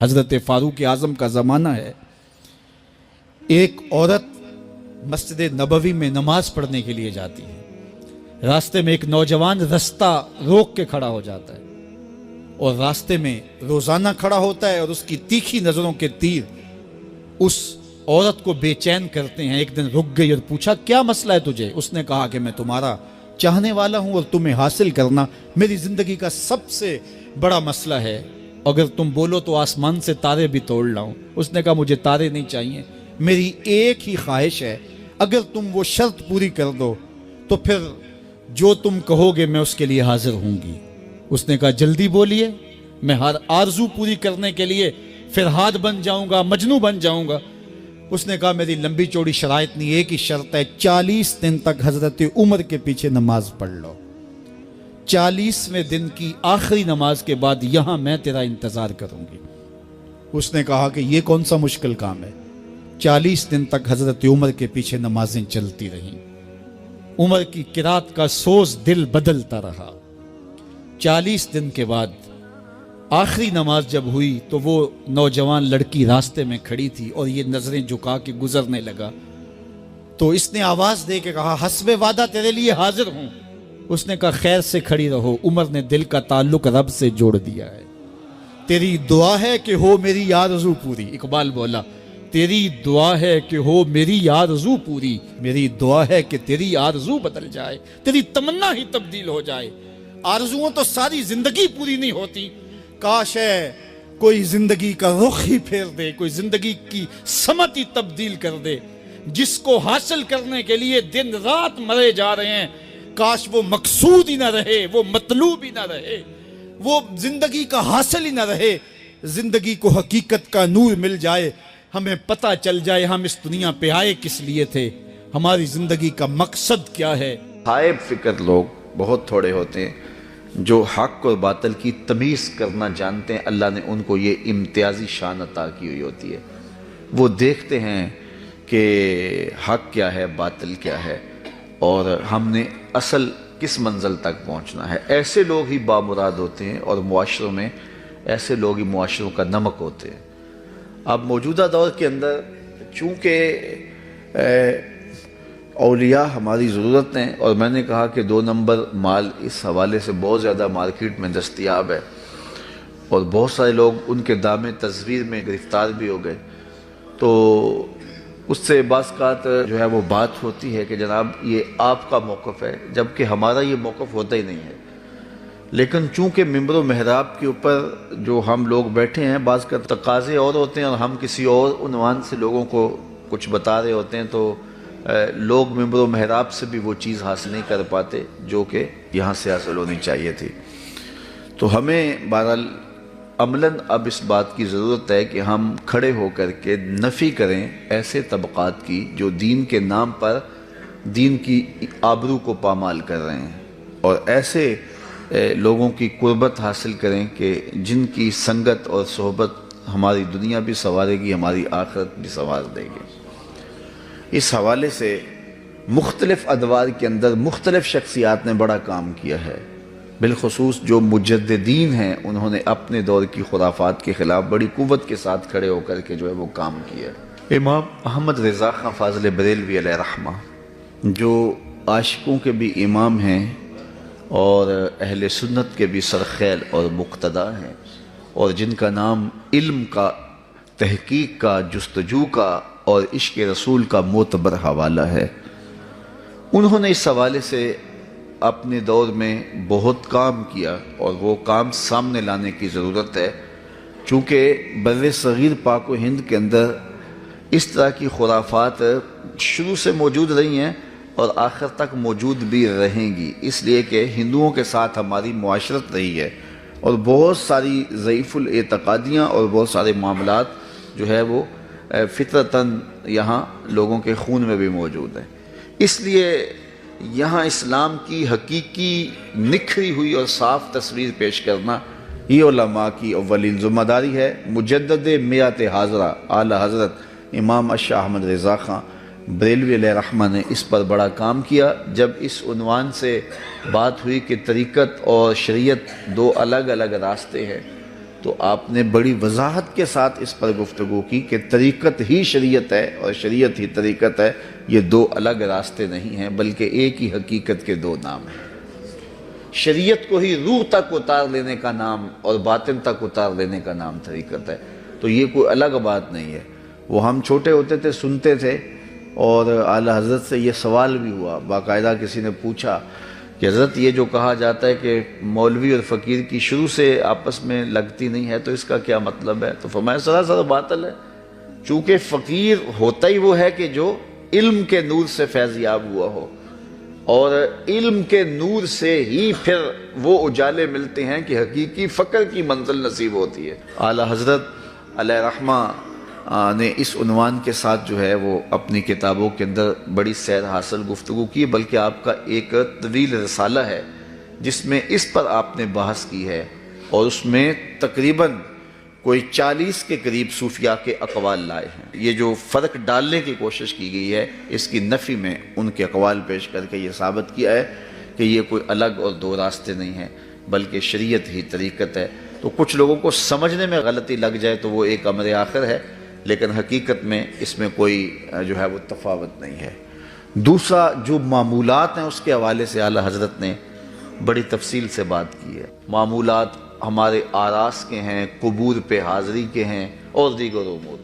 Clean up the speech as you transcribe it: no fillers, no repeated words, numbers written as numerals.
حضرت فاروق اعظم کا زمانہ ہے، ایک عورت مسجد نبوی میں نماز پڑھنے کے لیے جاتی ہے، راستے میں ایک نوجوان رستہ روک کے کھڑا ہو جاتا ہے اور راستے میں روزانہ کھڑا ہوتا ہے اور اس کی تیکھی نظروں کے تیر اس عورت کو بے چین کرتے ہیں۔ ایک دن رک گئی اور پوچھا کیا مسئلہ ہے تجھے؟ اس نے کہا کہ میں تمہارا چاہنے والا ہوں اور تمہیں حاصل کرنا میری زندگی کا سب سے بڑا مسئلہ ہے، اگر تم بولو تو آسمان سے تارے بھی توڑ لاؤں۔ اس نے کہا مجھے تارے نہیں چاہیے، میری ایک ہی خواہش ہے، اگر تم وہ شرط پوری کر دو تو پھر جو تم کہو گے میں اس کے لیے حاضر ہوں گی۔ اس نے کہا جلدی بولیے، میں ہر آرزو پوری کرنے کے لیے فرہاد بن جاؤں گا، مجنوں بن جاؤں گا۔ اس نے کہا میری لمبی چوڑی شرائط نہیں، ایک ہی شرط ہے، 40 دن تک حضرت عمر کے پیچھے نماز پڑھ لو، 40ویں دن کی آخری نماز کے بعد یہاں میں تیرا انتظار کروں گی۔ اس نے کہا کہ یہ کون سا مشکل کام ہے؟ 40 دن تک حضرت عمر کے پیچھے نمازیں چلتی رہیں، عمر کی قرات کا سوز دل بدلتا رہا۔ 40 دن کے بعد آخری نماز جب ہوئی تو وہ نوجوان لڑکی راستے میں کھڑی تھی اور یہ نظریں جھکا کے گزرنے لگا، تو اس نے آواز دے کے کہا حسب وعدہ تیرے لیے حاضر ہوں۔ اس نے کہا خیر سے کھڑی رہو، عمر نے دل کا تعلق رب سے جوڑ دیا ہے، تیری دعا ہے کہ ہو میری آرزو پوری۔ اقبال بولا تیری دعا ہے کہ ہو میری آرزو پوری، میری دعا ہے کہ تیری آرزو بدل جائے، تیری تمنا ہی تبدیل ہو جائے۔ آرزوؤں تو ساری زندگی پوری نہیں ہوتی، کاش ہے کوئی زندگی کا رخ ہی پھیر دے، کوئی زندگی کی سمت ہی تبدیل کر دے۔ جس کو حاصل کرنے کے لیے دن رات مرے جا رہے ہیں، کاش وہ مقصود ہی نہ رہے، وہ مطلوب ہی نہ رہے، وہ زندگی کا حاصل ہی نہ رہے، زندگی کو حقیقت کا نور مل جائے، ہمیں پتہ چل جائے ہم اس دنیا پہ آئے کس لیے تھے، ہماری زندگی کا مقصد کیا ہے۔ صاحب فکر لوگ بہت تھوڑے ہوتے ہیں جو حق اور باطل کی تمیز کرنا جانتے ہیں۔ اللہ نے ان کو یہ امتیازی شان عطا کی ہوئی ہوتی ہے، وہ دیکھتے ہیں کہ حق کیا ہے، باطل کیا ہے، اور ہم نے اصل کس منزل تک پہنچنا ہے۔ ایسے لوگ ہی بامراد ہوتے ہیں، اور معاشروں میں ایسے لوگ ہی معاشروں کا نمک ہوتے ہیں۔ اب موجودہ دور کے اندر چونکہ اولیاء ہماری ضرورت ہیں، اور میں نے کہا کہ 2 نمبر مال اس حوالے سے بہت زیادہ مارکیٹ میں دستیاب ہے، اور بہت سارے لوگ ان کے دام تزویر میں گرفتار بھی ہو گئے، تو اس سے بعض اوقات جو ہے وہ بات ہوتی ہے کہ جناب یہ آپ کا موقف ہے، جبکہ ہمارا یہ موقف ہوتا ہی نہیں ہے۔ لیکن چونکہ ممبر و محراب کے اوپر جو ہم لوگ بیٹھے ہیں، بعض کا تقاضے اور ہوتے ہیں اور ہم کسی اور عنوان سے لوگوں کو کچھ بتا رہے ہوتے ہیں، تو لوگ ممبر و محراب سے بھی وہ چیز حاصل نہیں کر پاتے جو کہ یہاں سے حاصل ہونی چاہیے تھی۔ تو ہمیں بہرحال عملاً اب اس بات کی ضرورت ہے کہ ہم کھڑے ہو کر کے نفی کریں ایسے طبقات کی جو دین کے نام پر دین کی آبرو کو پامال کر رہے ہیں، اور ایسے لوگوں کی قربت حاصل کریں کہ جن کی سنگت اور صحبت ہماری دنیا بھی سنوارے گی، ہماری آخرت بھی سنوار دے گی۔ اس حوالے سے مختلف ادوار کے اندر مختلف شخصیات نے بڑا کام کیا ہے، بالخصوص جو مجددین ہیں انہوں نے اپنے دور کی خرافات کے خلاف بڑی قوت کے ساتھ کھڑے ہو کر کے جو ہے وہ کام کیا ہے۔ امام احمد رضا خان فاضل بریلوی علیہ رحمہ جو عاشقوں کے بھی امام ہیں اور اہل سنت کے بھی سرخیل اور مقتدا ہیں، اور جن کا نام علم کا، تحقیق کا، جستجو کا اور عشق رسول کا معتبر حوالہ ہے، انہوں نے اس حوالے سے اپنے دور میں بہت کام کیا، اور وہ کام سامنے لانے کی ضرورت ہے، چونکہ بر صغیر پاک و ہند کے اندر اس طرح کی خرافات شروع سے موجود رہی ہیں اور آخر تک موجود بھی رہیں گی، اس لیے کہ ہندوؤں کے ساتھ ہماری معاشرت رہی ہے، اور بہت ساری ضعیف الاعتقادیاں اور بہت سارے معاملات جو ہے وہ فطرتاً یہاں لوگوں کے خون میں بھی موجود ہیں۔ اس لیے یہاں اسلام کی حقیقی نکھری ہوئی اور صاف تصویر پیش کرنا یہ علماء کی اولین ذمہ داری ہے۔ مجدد میات حاضرہ اعلیٰ حضرت امام اشاہ احمد رضا خان بریلوی علیہ رحمہ نے اس پر بڑا کام کیا۔ جب اس عنوان سے بات ہوئی کہ طریقت اور شریعت 2 الگ الگ راستے ہیں، تو آپ نے بڑی وضاحت کے ساتھ اس پر گفتگو کی کہ طریقت ہی شریعت ہے اور شریعت ہی طریقت ہے، یہ دو الگ راستے نہیں ہیں بلکہ ایک ہی حقیقت کے دو نام ہیں۔ شریعت کو ہی روح تک اتار لینے کا نام اور باطن تک اتار لینے کا نام طریقت ہے، تو یہ کوئی الگ بات نہیں ہے۔ وہ ہم چھوٹے ہوتے تھے، سنتے تھے، اور اعلیٰ حضرت سے یہ سوال بھی ہوا، باقاعدہ کسی نے پوچھا کہ حضرت یہ جو کہا جاتا ہے کہ مولوی اور فقیر کی شروع سے آپس میں لگتی نہیں ہے، تو اس کا کیا مطلب ہے؟ تو فرمایا سراسر باطل ہے، چونکہ فقیر ہوتا ہی وہ ہے کہ جو علم کے نور سے فیضیاب ہوا ہو، اور علم کے نور سے ہی پھر وہ اجالے ملتے ہیں کہ حقیقی فقر کی منزل نصیب ہوتی ہے۔ اعلیٰ حضرت علیہ رحمہ نے اس عنوان کے ساتھ جو ہے وہ اپنی کتابوں کے اندر بڑی سیر حاصل گفتگو کی، بلکہ آپ کا ایک طویل رسالہ ہے جس میں اس پر آپ نے بحث کی ہے، اور اس میں تقریباً کوئی 40 کے قریب صوفیاء کے اقوال لائے ہیں۔ یہ جو فرق ڈالنے کی کوشش کی گئی ہے، اس کی نفی میں ان کے اقوال پیش کر کے یہ ثابت کیا ہے کہ یہ کوئی الگ اور دو راستے نہیں ہیں بلکہ شریعت ہی طریقت ہے۔ تو کچھ لوگوں کو سمجھنے میں غلطی لگ جائے تو وہ ایک امر آخر ہے، لیکن حقیقت میں اس میں کوئی جو ہے وہ تفاوت نہیں ہے۔ دوسرا جو معمولات ہیں اس کے حوالے سے اعلیٰ حضرت نے بڑی تفصیل سے بات کی ہے۔ معمولات ہمارے آراس کے ہیں، قبور پہ حاضری کے ہیں، اور دیگر امور۔